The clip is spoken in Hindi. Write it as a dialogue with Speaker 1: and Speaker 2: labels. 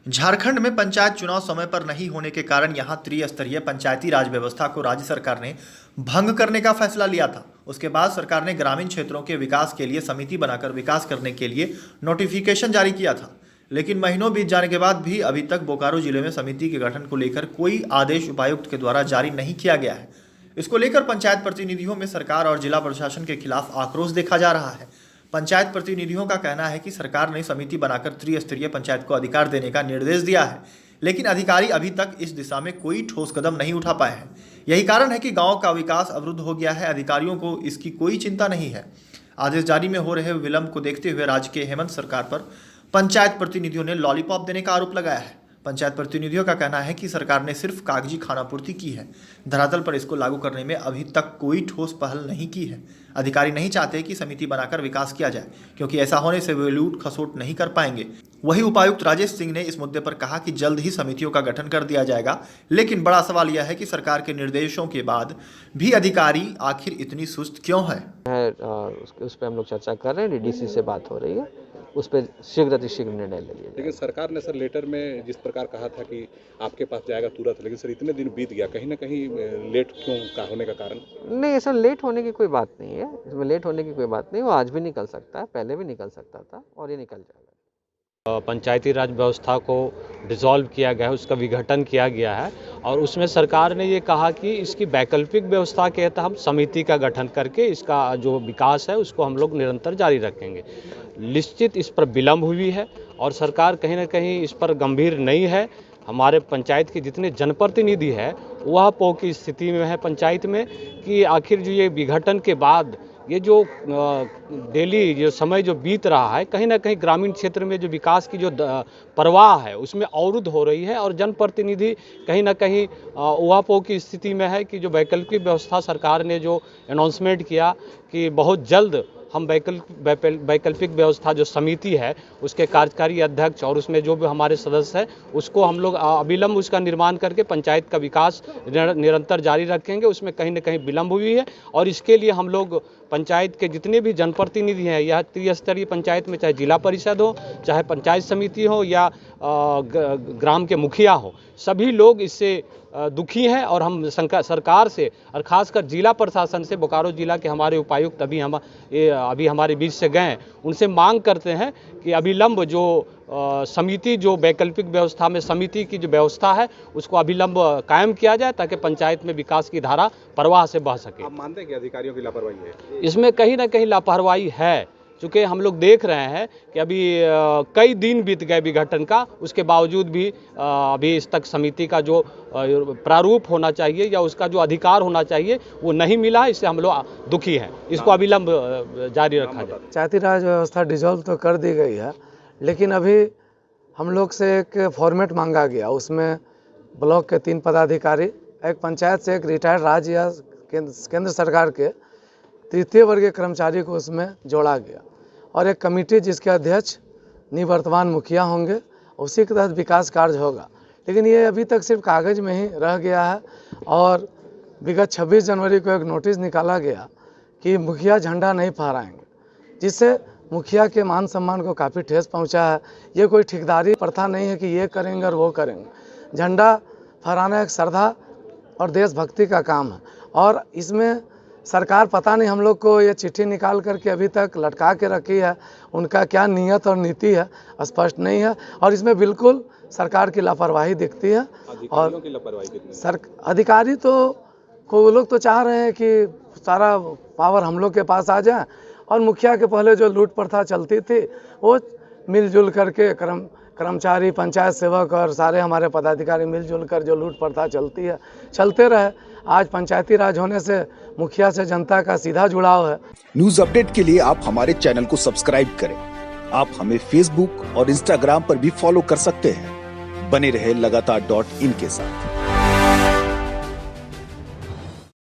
Speaker 1: झारखंड में पंचायत चुनाव समय पर नहीं होने के कारण यहां त्रिस्तरीय पंचायती राज व्यवस्था को राज्य सरकार ने भंग करने का फैसला लिया था। उसके बाद सरकार ने ग्रामीण क्षेत्रों के विकास के लिए समिति बनाकर विकास करने के लिए नोटिफिकेशन जारी किया था। लेकिन महीनों बीत जाने के बाद भी अभी तक बोकारो जिले में समिति के गठन को लेकर कोई आदेश उपायुक्त के द्वारा जारी नहीं किया गया है। इसको लेकर पंचायत प्रतिनिधियों में सरकार और जिला प्रशासन के खिलाफ आक्रोश देखा जा रहा है। पंचायत प्रतिनिधियों का कहना है कि सरकार ने समिति बनाकर त्रिस्तरीय पंचायत को अधिकार देने का निर्देश दिया है, लेकिन अधिकारी अभी तक इस दिशा में कोई ठोस कदम नहीं उठा पाए हैं। यही कारण है कि गांव का विकास अवरुद्ध हो गया है। अधिकारियों को इसकी कोई चिंता नहीं है। आदेश जारी में हो रहे विलंब को देखते हुए राज्य के हेमंत सरकार पर पंचायत प्रतिनिधियों ने लॉलीपॉप देने का आरोप लगाया है। पंचायत प्रतिनिधियों का कहना है कि सरकार ने सिर्फ कागजी खानापूर्ति की है, धरातल पर इसको लागू करने में अभी तक कोई ठोस पहल नहीं की है। अधिकारी नहीं चाहते कि समिति बनाकर विकास किया जाए, क्योंकि ऐसा होने से वे लूट खसोट नहीं कर पाएंगे। वही उपायुक्त राजेश सिंह ने इस मुद्दे पर कहा कि जल्द ही समितियों का गठन कर दिया जाएगा, लेकिन बड़ा सवाल यह है कि सरकार के निर्देशों के बाद भी अधिकारी आखिर इतनी सुस्त क्यों है।
Speaker 2: उस पर हम लोग चर्चा कर रहे हैं, डीसी से बात हो रही है, उस पर शीघ्र अतिशीघ्र निर्णय ले लिया।
Speaker 3: लेकिन सरकार ने सर लेटर में जिस प्रकार कहा था कि आपके पास जाएगा तुरंत, लेकिन सर इतने दिन बीत गया, कहीं ना कहीं लेट क्यों का होने का कारण?
Speaker 2: नहीं, ऐसा लेट होने की कोई बात नहीं है। इसमें लेट होने की कोई बात नहीं, वो आज भी निकल सकता है, पहले भी निकल सकता था और ये निकल जाएगा।
Speaker 4: पंचायती राज व्यवस्था को डिसॉल्व किया गया है, उसका विघटन किया गया है और उसमें सरकार ने ये कहा कि इसकी वैकल्पिक व्यवस्था के तहत हम समिति का गठन करके इसका जो विकास है उसको हम लोग निरंतर जारी रखेंगे। निश्चित इस पर विलंब हुई है और सरकार कहीं ना कहीं इस पर गंभीर नहीं है। हमारे पंचायत के जितने जनप्रतिनिधि है वह पो की स्थिति में है पंचायत में कि आखिर जो ये विघटन के बाद ये जो डेली जो समय जो बीत रहा है, कहीं ना कहीं ग्रामीण क्षेत्र में जो विकास की जो प्रवाह है उसमें अवरुद्ध हो रही है और जनप्रतिनिधि कहीं ना कहीं उहापोह की स्थिति में है कि जो वैकल्पिक व्यवस्था सरकार ने जो अनाउंसमेंट किया कि बहुत जल्द हम वैकल्पिक व्यवस्था जो समिति है उसके कार्यकारी अध्यक्ष और उसमें जो भी हमारे सदस्य हैं उसको हम लोग अविलंब उसका निर्माण करके पंचायत का विकास निरंतर जारी रखेंगे। उसमें कहीं ना कहीं विलंब हुई है और इसके लिए हम लोग पंचायत के जितने भी जनप्रतिनिधि हैं, यह त्रिस्तरीय पंचायत में चाहे जिला परिषद हो, चाहे पंचायत समिति हो या ग्राम के मुखिया हो, सभी लोग इससे दुखी हैं और हम सरकार से और खासकर जिला प्रशासन से, बोकारो जिला के हमारे उपायुक्त अभी हमारे बीच से गए, उनसे मांग करते हैं कि अविलंब जो समिति जो वैकल्पिक व्यवस्था में समिति की जो व्यवस्था है उसको अविलंब कायम किया जाए ताकि पंचायत में विकास की धारा प्रवाह से बह सके।
Speaker 3: आप मानते हैं कि अधिकारियों की लापरवाही है?
Speaker 4: इसमें कहीं ना कहीं लापरवाही है, चूँकि हम लोग देख रहे हैं कि अभी कई दिन बीत गए विघटन का, उसके बावजूद भी अभी इस तक समिति का जो प्रारूप होना चाहिए या उसका जो अधिकार होना चाहिए वो नहीं मिला। इससे हम लोग दुखी हैं, इसको अविलंब जारी रखा जाए।
Speaker 5: पंचायती राज व्यवस्था डिसॉल्व तो कर दी गई है, लेकिन अभी हम लोग से एक फॉर्मेट मांगा गया, उसमें ब्लॉक के 3 पदाधिकारी, एक पंचायत से एक रिटायर्ड राज्य या केंद्र सरकार के तृतीय वर्गीय कर्मचारी को उसमें जोड़ा गया और एक कमेटी जिसके अध्यक्ष निवर्तमान मुखिया होंगे, उसी के तहत विकास कार्य होगा। लेकिन ये अभी तक सिर्फ कागज़ में ही रह गया है और विगत 26 जनवरी को एक नोटिस निकाला गया कि मुखिया झंडा नहीं फहराएंगे, जिससे मुखिया के मान सम्मान को काफ़ी ठेस पहुंचा है। ये कोई ठेकेदारी प्रथा नहीं है कि ये करेंगे और वो करेंगे। झंडा फहराना एक श्रद्धा और देशभक्ति का काम है और इसमें सरकार पता नहीं हम लोग को ये चिट्ठी निकाल करके अभी तक लटका के रखी है, उनका क्या नियत और नीति है स्पष्ट नहीं है और इसमें बिल्कुल सरकार की लापरवाही दिखती है। और
Speaker 3: की लापरवाही कितनी?
Speaker 5: सर अधिकारी तो वो लोग तो चाह रहे हैं कि सारा पावर हम लोग के पास आ जाए और मुखिया के पहले जो लूट प्रथा चलती थी वो मिलजुल करके कर्मचारी, पंचायत सेवक और सारे हमारे पदाधिकारी मिलजुल कर जो लूट प्रथा चलती है चलते रहे। आज पंचायती राज होने से मुखिया से जनता का सीधा जुड़ाव है।
Speaker 6: न्यूज अपडेट के लिए आप हमारे चैनल को सब्सक्राइब करें। आप हमें फेसबुक और इंस्टाग्राम पर भी फॉलो कर सकते हैं। बने रहे लगातार .in के साथ।